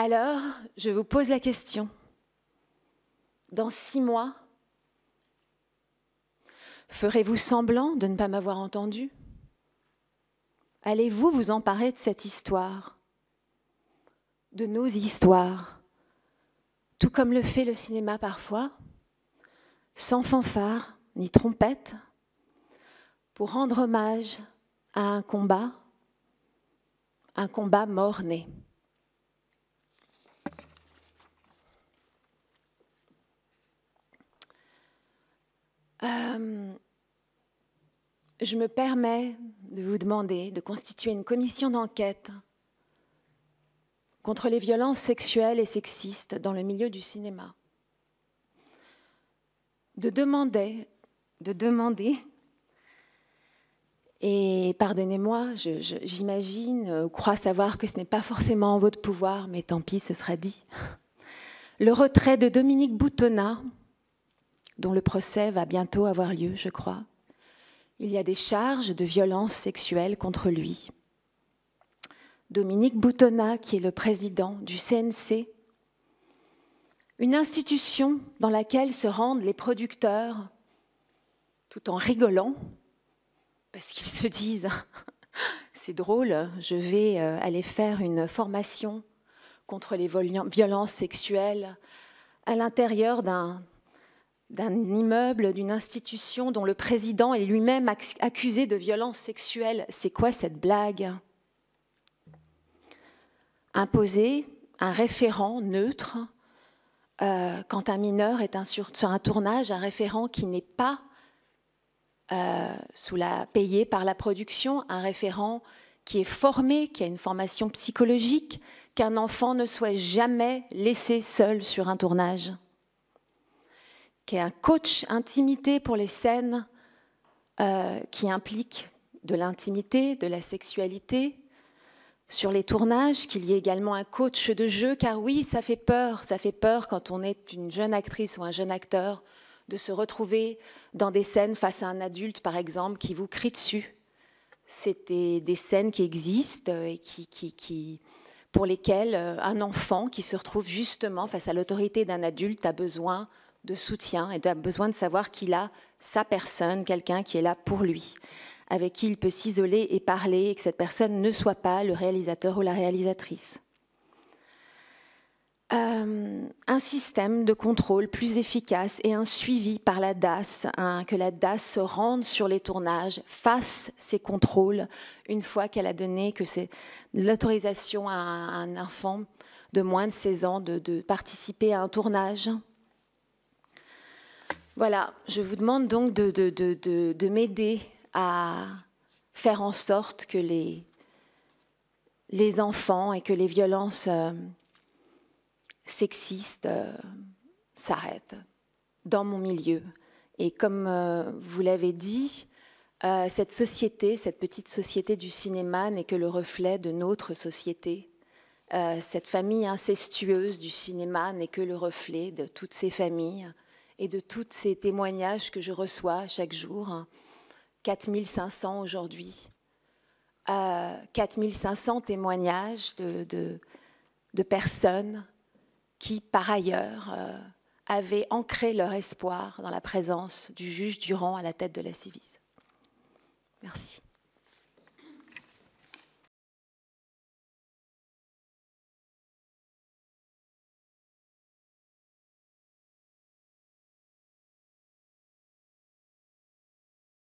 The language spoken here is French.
Alors, je vous pose la question. Dans 6 mois, ferez-vous semblant de ne pas m'avoir entendu? Allez-vous vous emparer de cette histoire, de nos histoires, tout comme le fait le cinéma parfois, sans fanfare ni trompette, pour rendre hommage à un combat mort-né. Je me permets de vous demander de constituer une commission d'enquête contre les violences sexuelles et sexistes dans le milieu du cinéma. De demander, et pardonnez-moi, j'imagine, crois savoir que ce n'est pas forcément en votre pouvoir, mais tant pis, ce sera dit, le retrait de Dominique Boutonnat, dont le procès va bientôt avoir lieu, je crois. Il y a des charges de violences sexuelles contre lui. Dominique Boutonnat, qui est le président du CNC, une institution dans laquelle se rendent les producteurs tout en rigolant, parce qu'ils se disent « c'est drôle, je vais aller faire une formation contre les violences sexuelles à l'intérieur d'un immeuble, d'une institution dont le président est lui-même accusé de violences sexuelles. C'est quoi cette blague ?» Imposer un référent neutre quand un mineur est sur un tournage, un référent qui n'est pas payé par la production, un référent qui est formé, qui a une formation psychologique, qu'un enfant ne soit jamais laissé seul sur un tournage, qui est un coach intimité pour les scènes qui impliquent de l'intimité, de la sexualité, sur les tournages, qu'il y ait également un coach de jeu, car oui, ça fait peur quand on est une jeune actrice ou un jeune acteur, de se retrouver dans des scènes face à un adulte, par exemple, qui vous crie dessus. C'était des scènes qui existent et pour lesquelles un enfant qui se retrouve justement face à l'autorité d'un adulte a besoin de soutien et a besoin de savoir qu'il a sa personne, quelqu'un qui est là pour lui, avec qui il peut s'isoler et parler, et que cette personne ne soit pas le réalisateur ou la réalisatrice. Un système de contrôle plus efficace et un suivi par la DAS, que la DAS se rende sur les tournages, fasse ces contrôles une fois qu'elle a donné que c'est l'autorisation à un enfant de moins de 16 ans de participer à un tournage. Voilà, je vous demande donc de m'aider à faire en sorte que les enfants et que les violences sexistes s'arrêtent dans mon milieu. Et comme vous l'avez dit, cette société, cette petite société du cinéma n'est que le reflet de notre société. Cette famille incestueuse du cinéma n'est que le reflet de toutes ces familles et de tous ces témoignages que je reçois chaque jour. 4500 aujourd'hui. 4500 témoignages de personnes qui, par ailleurs, avaient ancré leur espoir dans la présence du juge Durand à la tête de la Ciivise. Merci.